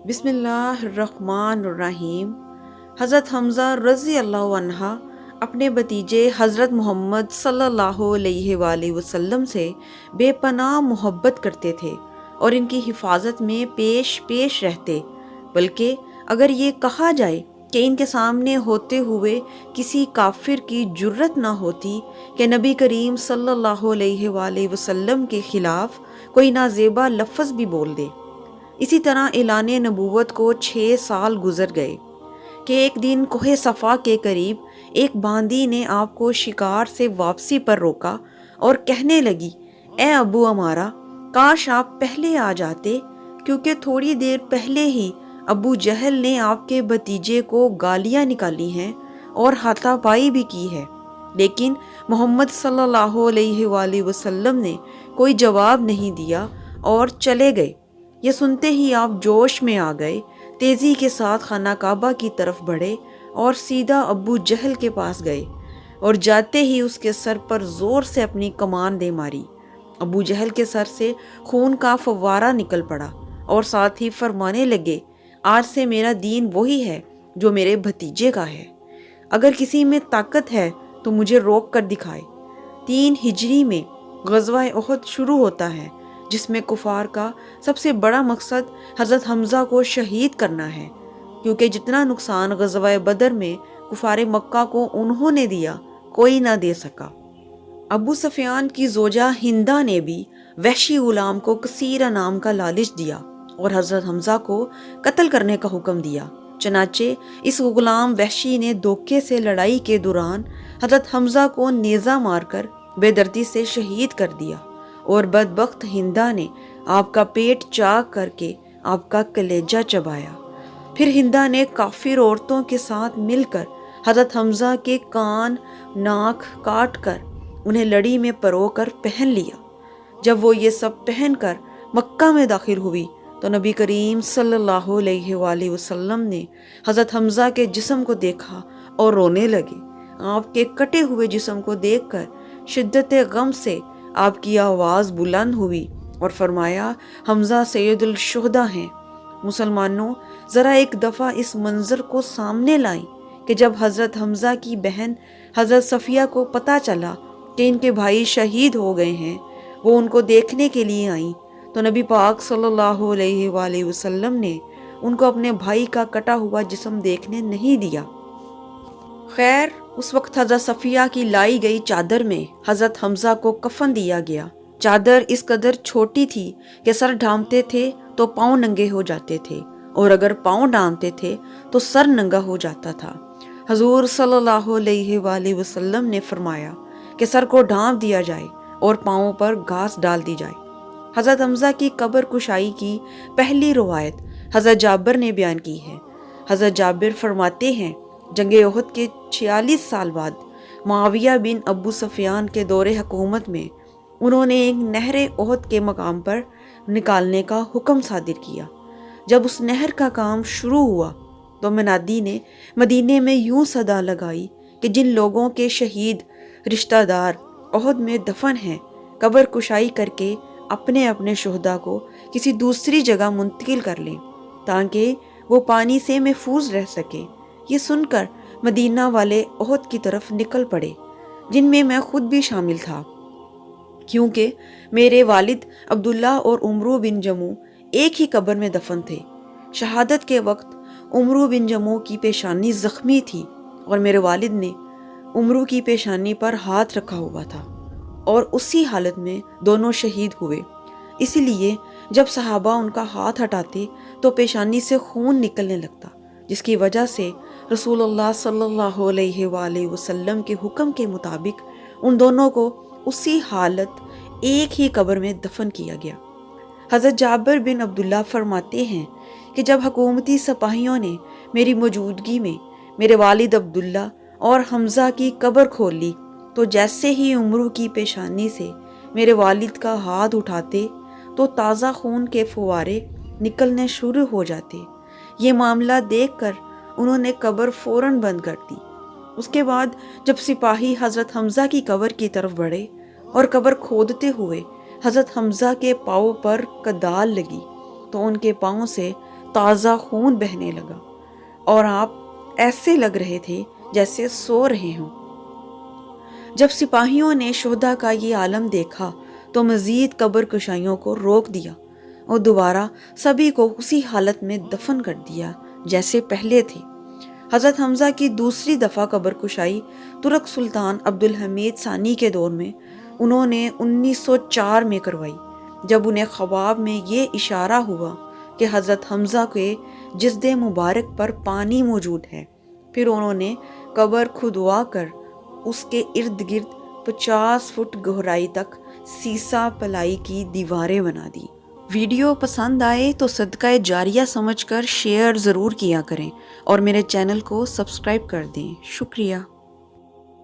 بسم اللہ الرحمن الرحیم۔ حضرت حمزہ رضی اللہ عنہ اپنے بھتیجے حضرت محمد صلی اللہ علیہ وآلہ وسلم سے بے پناہ محبت کرتے تھے اور ان کی حفاظت میں پیش پیش رہتے، بلکہ اگر یہ کہا جائے کہ ان کے سامنے ہوتے ہوئے کسی کافر کی جرت نہ ہوتی کہ نبی کریم صلی اللہ علیہ وآلہ وسلم کے خلاف کوئی نازیبا لفظ بھی بول دے۔ اسی طرح اعلان نبوت کو 6 سال گزر گئے کہ ایک دن کوہ صفا کے قریب ایک باندی نے آپ کو شکار سے واپسی پر روکا اور کہنے لگی، اے ابو امارا، کاش آپ پہلے آ جاتے، کیونکہ تھوڑی دیر پہلے ہی ابو جہل نے آپ کے بھتیجے کو گالیاں نکالی ہیں اور ہاتھا پائی بھی کی ہے، لیکن محمد صلی اللہ علیہ وآلہ وسلم نے کوئی جواب نہیں دیا اور چلے گئے۔ یہ سنتے ہی آپ جوش میں آ گئے، تیزی کے ساتھ خانہ کعبہ کی طرف بڑھے اور سیدھا ابو جہل کے پاس گئے اور جاتے ہی اس کے سر پر زور سے اپنی کمان دے ماری۔ ابو جہل کے سر سے خون کا فوارہ نکل پڑا اور ساتھ ہی فرمانے لگے، آج سے میرا دین وہی ہے جو میرے بھتیجے کا ہے، اگر کسی میں طاقت ہے تو مجھے روک کر دکھائے۔ 3 ہجری میں غزوہ احد شروع ہوتا ہے، جس میں کفار کا سب سے بڑا مقصد حضرت حمزہ کو شہید کرنا ہے، کیونکہ جتنا نقصان غزوہ بدر میں کفار مکہ کو انہوں نے دیا کوئی نہ دے سکا۔ ابو سفیان کی زوجہ ہندہ نے بھی وحشی غلام کو کثیر انعام کا لالچ دیا اور حضرت حمزہ کو قتل کرنے کا حکم دیا۔ چنانچہ اس غلام وحشی نے دھوکے سے لڑائی کے دوران حضرت حمزہ کو نیزہ مار کر بے دردی سے شہید کر دیا اور بدبخت ہندہ نے آپ کا پیٹ چاک کر کے آپ کا کلیجہ چبایا۔ پھر ہندہ نے کافر عورتوں کے ساتھ مل کر حضرت حمزہ کے کان ناک کاٹ کر انہیں لڑی میں پرو کر پہن لیا۔ جب وہ یہ سب پہن کر مکہ میں داخل ہوئی تو نبی کریم صلی اللہ علیہ وآلہ وسلم نے حضرت حمزہ کے جسم کو دیکھا اور رونے لگے۔ آپ کے کٹے ہوئے جسم کو دیکھ کر شدت غم سے آپ کی آواز بلند ہوئی اور فرمایا، حمزہ سید الشہداء ہیں۔ مسلمانوں، ذرا ایک دفعہ اس منظر کو سامنے لائیں کہ جب حضرت حمزہ کی بہن حضرت صفیہ کو پتہ چلا کہ ان کے بھائی شہید ہو گئے ہیں، وہ ان کو دیکھنے کے لیے آئیں تو نبی پاک صلی اللہ علیہ وآلہ وسلم نے ان کو اپنے بھائی کا کٹا ہوا جسم دیکھنے نہیں دیا۔ خیر، اس وقت حضرت صفیہ کی لائی گئی چادر میں حضرت حمزہ کو کفن دیا گیا۔ چادر اس قدر چھوٹی تھی کہ سر ڈھانپتے تھے تو پاؤں ننگے ہو جاتے تھے، اور اگر پاؤں ڈھانپتے تھے تو سر ننگا ہو جاتا تھا۔ حضور صلی اللہ علیہ وآلہ وسلم نے فرمایا کہ سر کو ڈھانپ دیا جائے اور پاؤں پر گھاس ڈال دی جائے۔ حضرت حمزہ کی قبر کشائی کی پہلی روایت حضرت جابر نے بیان کی ہے۔ حضرت جابر فرماتے ہیں، جنگ احد کے 46 سال بعد معاویہ بن ابو سفیان کے دور حکومت میں انہوں نے ایک نہر احد کے مقام پر نکالنے کا حکم صادر کیا۔ جب اس نہر کا کام شروع ہوا تو منادی نے مدینے میں یوں صدا لگائی کہ جن لوگوں کے شہید رشتہ دار احد میں دفن ہیں، قبر کشائی کر کے اپنے اپنے شہداء کو کسی دوسری جگہ منتقل کر لیں تاکہ وہ پانی سے محفوظ رہ سکیں۔ یہ سن کر مدینہ والے احد کی طرف نکل پڑے، جن میں میں خود بھی شامل تھا، کیونکہ میرے والد عبداللہ اور عمرو بن جموں ایک ہی قبر میں دفن تھے۔ شہادت کے وقت عمرو بن جموں کی پیشانی زخمی تھی اور میرے والد نے عمرو کی پیشانی پر ہاتھ رکھا ہوا تھا، اور اسی حالت میں دونوں شہید ہوئے۔ اسی لیے جب صحابہ ان کا ہاتھ ہٹاتے تو پیشانی سے خون نکلنے لگتا، جس کی وجہ سے رسول اللہ صلی اللہ علیہ وآلہ وسلم کے حکم کے مطابق ان دونوں کو اسی حالت ایک ہی قبر میں دفن کیا گیا۔ حضرت جابر بن عبداللہ فرماتے ہیں کہ جب حکومتی سپاہیوں نے میری موجودگی میں میرے والد عبداللہ اور حمزہ کی قبر کھول لی تو جیسے ہی عمرو کی پیشانی سے میرے والد کا ہاتھ اٹھاتے تو تازہ خون کے فوارے نکلنے شروع ہو جاتے۔ یہ معاملہ دیکھ کر انہوں نے قبر فوراً بند کر دی۔ اس کے بعد جب سپاہی حضرت حمزہ کی قبر کی طرف بڑھے اور قبر کھودتے ہوئے حضرت حمزہ کے پاؤں پر کدال لگی تو ان کے پاؤں سے تازہ خون بہنے لگا اور آپ ایسے لگ رہے تھے جیسے سو رہے ہوں۔ جب سپاہیوں نے شہداء کا یہ عالم دیکھا تو مزید قبر کشائیوں کو روک دیا اور دوبارہ سبھی کو اسی حالت میں دفن کر دیا جیسے پہلے تھے۔ حضرت حمزہ کی دوسری دفعہ قبر کشائی ترک سلطان عبدالحمید ثانی کے دور میں انہوں نے 1904 میں کروائی، جب انہیں خواب میں یہ اشارہ ہوا کہ حضرت حمزہ کے جسد مبارک پر پانی موجود ہے۔ پھر انہوں نے قبر کھدوا کر اس کے ارد گرد 50 فٹ گہرائی تک سیسا پلائی کی دیواریں بنا دی۔ ویڈیو پسند آئے تو صدقہ جاریہ سمجھ کر شیئر ضرور کیا کریں اور میرے چینل کو سبسکرائب کر دیں۔ شکریہ۔